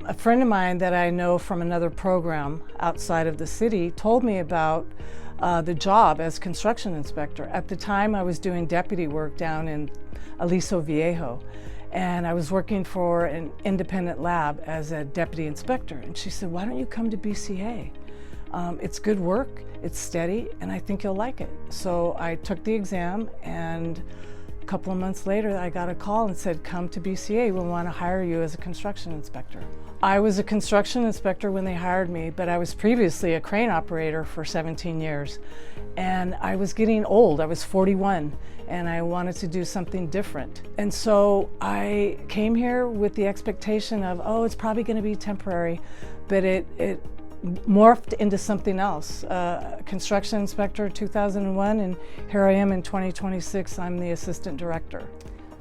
A friend of mine that I know from another program outside of the city told me about the job as construction inspector. At the time I was doing deputy work down in Aliso Viejo, and I was working for an independent lab as a deputy inspector. And she said, why don't you come to BCA? It's good work, it's steady, and I think you'll like it. So I took the exam, and a couple of months later I got a call and said, come to BCA, we want to hire you as a construction inspector. I was a construction inspector when they hired me, but I was previously a crane operator for 17 years. And I was getting old, I was 41, and I wanted to do something different. And so I came here with the expectation of, oh, it's probably going to be temporary, but it morphed into something else. Construction inspector 2001, and here I am in 2026, I'm the assistant director.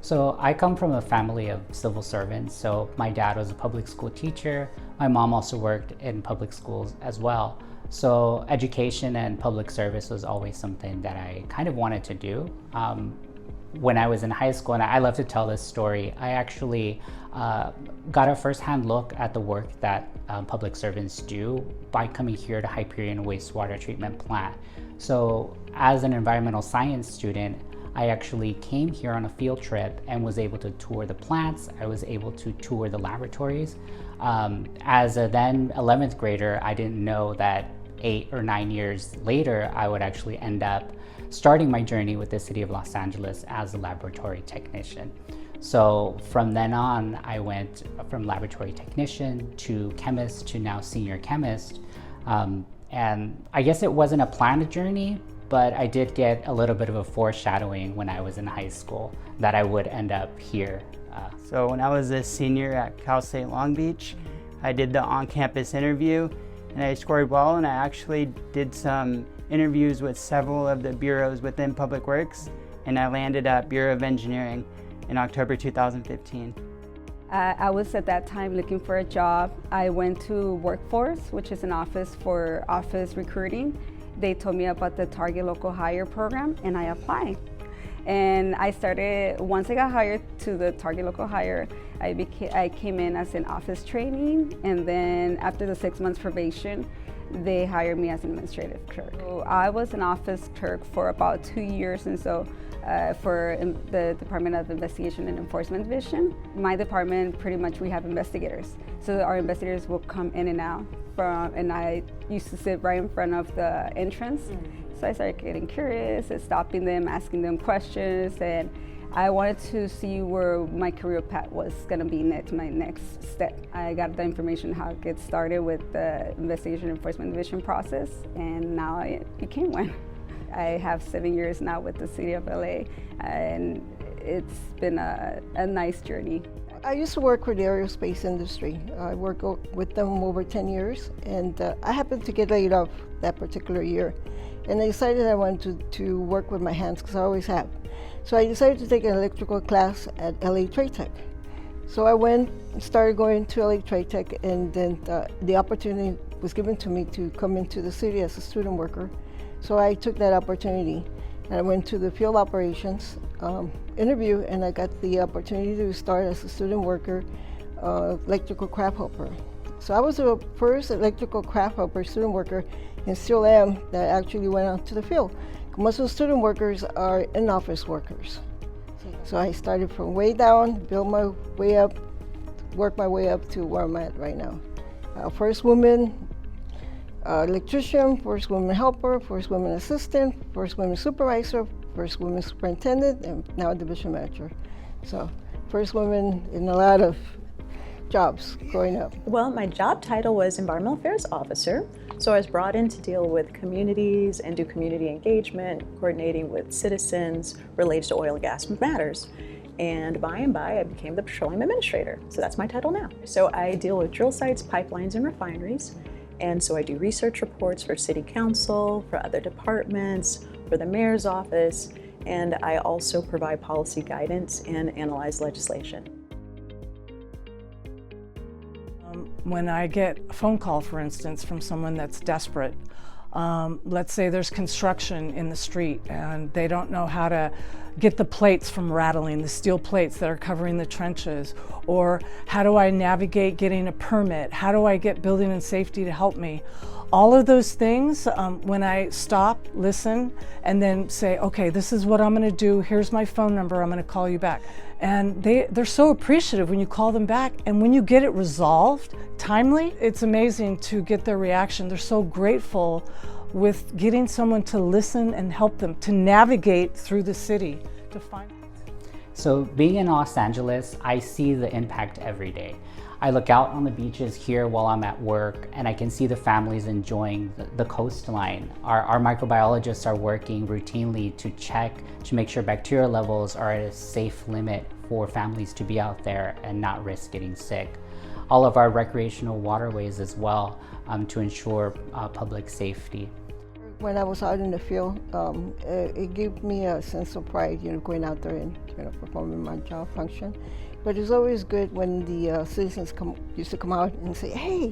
So I come from a family of civil servants. So my dad was a public school teacher. My mom also worked in public schools as well. So education and public service was always something that I kind of wanted to do. When I was in high school, and I love to tell this story, I actually got a firsthand look at the work that public servants do by coming here to Hyperion Wastewater Treatment Plant. So as an environmental science student, I actually came here on a field trip and was able to tour the plants. I was able to tour the laboratories. As a then 11th grader, I didn't know that 8 or 9 years later, I would actually end up starting my journey with the city of Los Angeles as a laboratory technician. So from then on, I went from laboratory technician to chemist to now senior chemist. And I guess it wasn't a planned journey, but I did get a little bit of a foreshadowing when I was in high school that I would end up here. So when I was a senior at Cal State Long Beach, I did the on-campus interview and I scored well, and I actually did some interviews with several of the bureaus within Public Works, and I landed at Bureau of Engineering in October 2015. I was at that time looking for a job. I went to Workforce, which is an office for office recruiting. They told me about the Target Local Hire program, and I applied. And I started, once I got hired to the Target Local Hire, I came in as an office trainee, and then after the 6 months probation, they hired me as an administrative clerk. So I was an office clerk for about 2 years, and so for the Department of Investigation and Enforcement Division. My department, pretty much we have investigators. So our investigators will come in and out and I used to sit right in front of the entrance. So I started getting curious and stopping them, asking them questions, and I wanted to see where my career path was going to be my next step. I got the information how to get started with the Investigation Enforcement Division process, and now I became one. I have 7 years now with the City of LA, and it's been a nice journey. I used to work with the aerospace industry. I worked with them over 10 years, and I happened to get laid off that particular year. And I decided I wanted to work with my hands, because I always have. So I decided to take an electrical class at LA Trade Tech. So I went and started going to LA Trade Tech, and then the opportunity was given to me to come into the city as a student worker. So I took that opportunity, and I went to the field operations interview, and I got the opportunity to start as a student worker, electrical craft helper. So I was the first electrical craft helper student worker, and still am, that actually went out to the field. Most of the student workers are in-office workers. So I started from way down, built my way up, worked my way up to where I'm at right now. First woman electrician, first woman helper, first woman assistant, first woman supervisor, first woman superintendent, and now division manager. So first woman in a lot of jobs growing up. Well, my job title was Environmental Affairs Officer. So I was brought in to deal with communities and do community engagement, coordinating with citizens related to oil and gas matters. And by and by, I became the Petroleum Administrator. So that's my title now. So I deal with drill sites, pipelines, and refineries. And so I do research reports for City Council, for other departments, for the Mayor's Office, and I also provide policy guidance and analyze legislation. When I get a phone call, for instance, from someone that's desperate, let's say there's construction in the street and they don't know how to get the plates from rattling, the steel plates that are covering the trenches? Or how do I navigate getting a permit? How do I get building and safety to help me? All of those things, when I stop, listen, and then say, okay, this is what I'm gonna do, here's my phone number, I'm gonna call you back. And they're so appreciative when you call them back, and when you get it resolved timely, it's amazing to get their reaction. They're so grateful with getting someone to listen and help them to navigate through the city to find. So being in Los Angeles, I see the impact every day. I look out on the beaches here while I'm at work, and I can see the families enjoying the coastline. Our microbiologists are working routinely to check to make sure bacteria levels are at a safe limit for families to be out there and not risk getting sick. All of our recreational waterways as well, to ensure public safety. When I was out in the field, it gave me a sense of pride, going out there and performing my job function. But it's always good when the citizens used to come out and say, hey,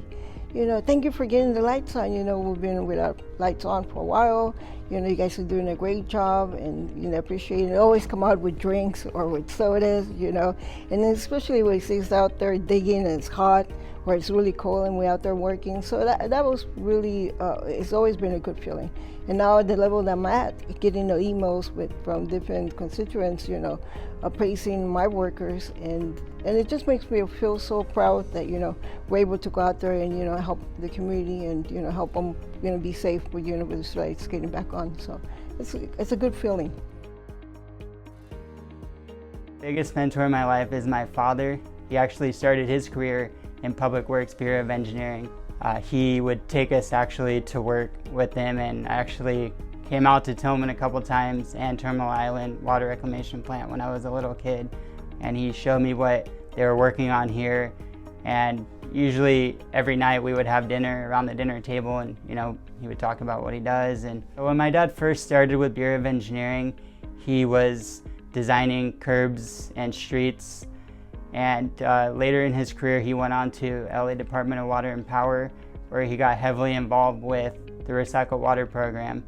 thank you for getting the lights on. We've been without lights on for a while. You guys are doing a great job, and appreciate it. Always come out with drinks or with sodas, and then especially when it's out there digging and it's hot, or it's really cold and we're out there working. So that was really, it's always been a good feeling. And now at the level that I'm at, getting the emails from different constituents, praising my workers, and it just makes me feel so proud that, we're able to go out there and, help the community and, help them, be safe with the lights getting back on. So it's a good feeling. Biggest mentor in my life is my father. He actually started his career in Public Works Bureau of Engineering. He would take us actually to work with him, and I actually came out to Tillman a couple times and Terminal Island Water Reclamation Plant when I was a little kid, and he showed me what they were working on here. And usually every night we would have dinner around the dinner table, and he would talk about what he does. And when my dad first started with Bureau of Engineering, he was designing curbs and streets. And later in his career, he went on to LA Department of Water and Power, where he got heavily involved with the recycled water program.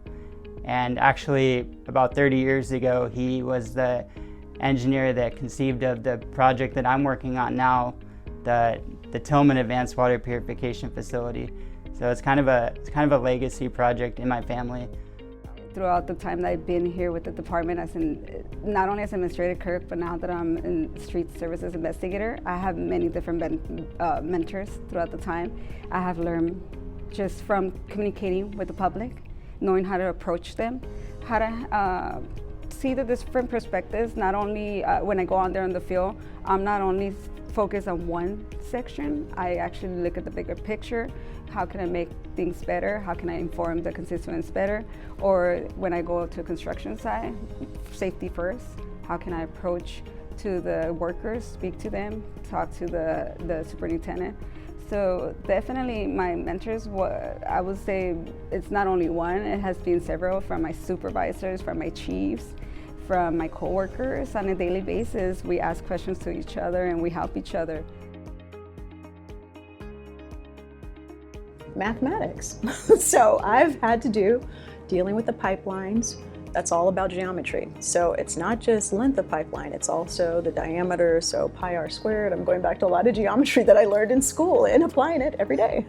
And actually, about 30 years ago, he was the engineer that conceived of the project that I'm working on now, the Tillman Advanced Water Purification Facility. So it's kind of a legacy project in my family. Throughout the time that I've been here with the department, not only as administrative clerk, but now that I'm in street services investigator, I have many different mentors throughout the time. I have learned just from communicating with the public, knowing how to approach them, how to see the different perspectives. Not only when I go on there in the field, I'm not only focused on one section, I actually look at the bigger picture. How can I make things better? How can I inform the constituents better? Or when I go to a construction site, safety first. How can I approach to the workers, speak to them, talk to the superintendent? So definitely my mentors, I would say it's not only one, it has been several, from my supervisors, from my chiefs, from my coworkers. On a daily basis, we ask questions to each other and we help each other. Mathematics. So I've had to do dealing with the pipelines. That's all about geometry. So it's not just length of pipeline, it's also the diameter, so pi r squared. I'm going back to a lot of geometry that I learned in school and applying it every day.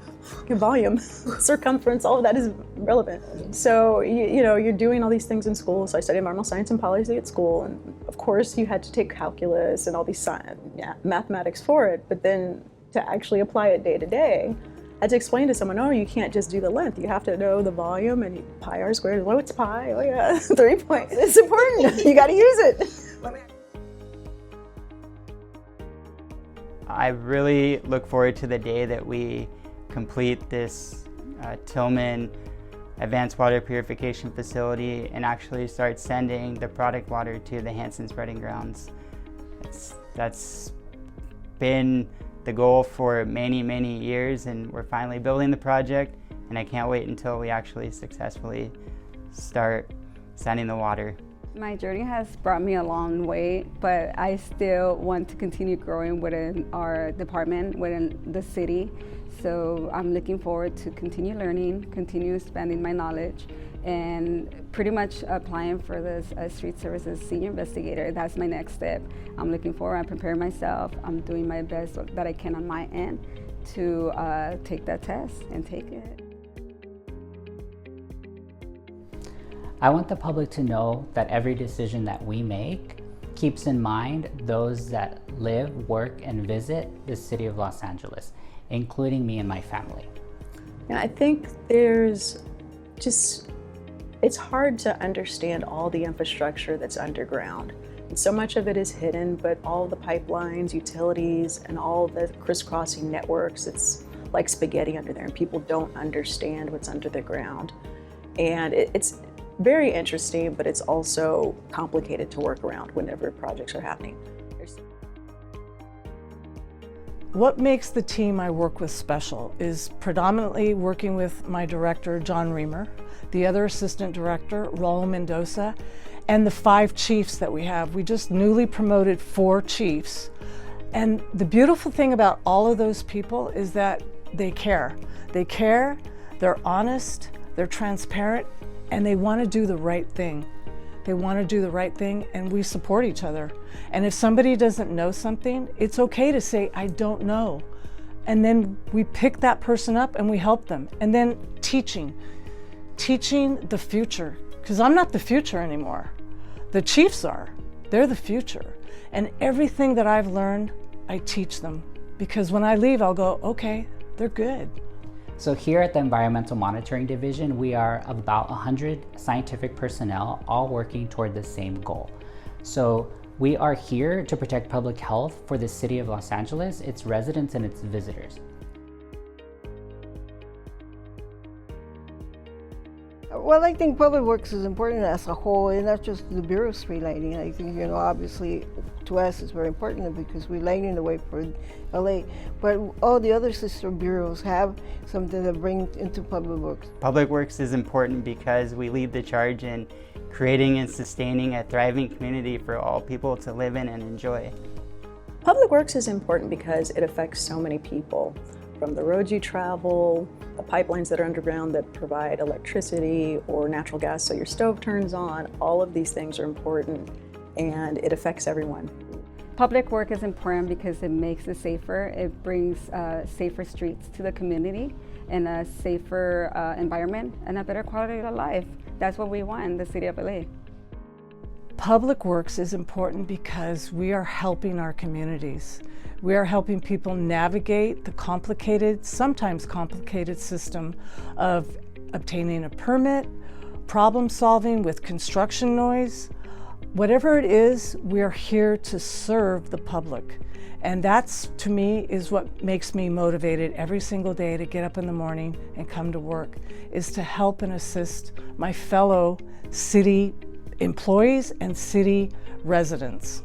Volume, circumference, all of that is relevant. So you're doing all these things in school. So I studied environmental science and policy at school, and of course you had to take calculus and all these mathematics for it, but then to actually apply it day to day, I had to explain to someone, oh, you can't just do the length. You have to know the volume, and pi r squared. Oh, it's pi. Oh, yeah. 3 points. It's important. You got to use it. I really look forward to the day that we complete this Tillman Advanced Water Purification Facility and actually start sending the product water to the Hansen Spreading Grounds. That's been the goal for many, many years, and we're finally building the project, and I can't wait until we actually successfully start sending the water. My journey has brought me a long way, but I still want to continue growing within our department, within the city. So I'm looking forward to continue learning, continue expanding my knowledge, and pretty much applying for this street services senior investigator. That's my next step. I'm looking forward, I'm preparing myself, I'm doing my best that I can on my end to take that test and take it. I want the public to know that every decision that we make keeps in mind those that live, work, and visit the city of Los Angeles, including me and my family. And I think it's hard to understand all the infrastructure that's underground. And so much of it is hidden, but all the pipelines, utilities, and all the crisscrossing networks, it's like spaghetti under there, and people don't understand what's under the ground. And it's very interesting, but it's also complicated to work around whenever projects are happening. What makes the team I work with special is predominantly working with my director, John Reamer, the other assistant director, Raul Mendoza, and the 5 chiefs that we have. We just newly promoted 4 chiefs. And the beautiful thing about all of those people is that they care. They care, they're honest, they're transparent, and they want to do the right thing. They want to do the right thing, and we support each other. And if somebody doesn't know something, it's okay to say, I don't know. And then we pick that person up and we help them. And then teaching the future, because I'm not the future anymore. The chiefs are. They're the future. And everything that I've learned, I teach them. Because when I leave, I'll go, okay, they're good. So here at the Environmental Monitoring Division, we are about 100 scientific personnel, all working toward the same goal. So we are here to protect public health for the city of Los Angeles, its residents, and its visitors. Well, I think public works is important as a whole, and not just the Bureau of Street Lighting. I think, obviously to us it's very important because we're lighting the way for LA, but all the other sister bureaus have something to bring into public works. Public works is important because we lead the charge in creating and sustaining a thriving community for all people to live in and enjoy. Public works is important because it affects so many people, from the roads you travel, the pipelines that are underground that provide electricity or natural gas so your stove turns on. All of these things are important, and it affects everyone. Public work is important because it makes it safer. It brings safer streets to the community and a safer environment and a better quality of life. That's what we want in the city of LA. Public works is important because we are helping our communities. We are helping people navigate the complicated, sometimes complicated system of obtaining a permit, problem solving with construction noise. Whatever it is, we are here to serve the public. And that's, to me, is what makes me motivated every single day to get up in the morning and come to work, is to help and assist my fellow city employees and city residents.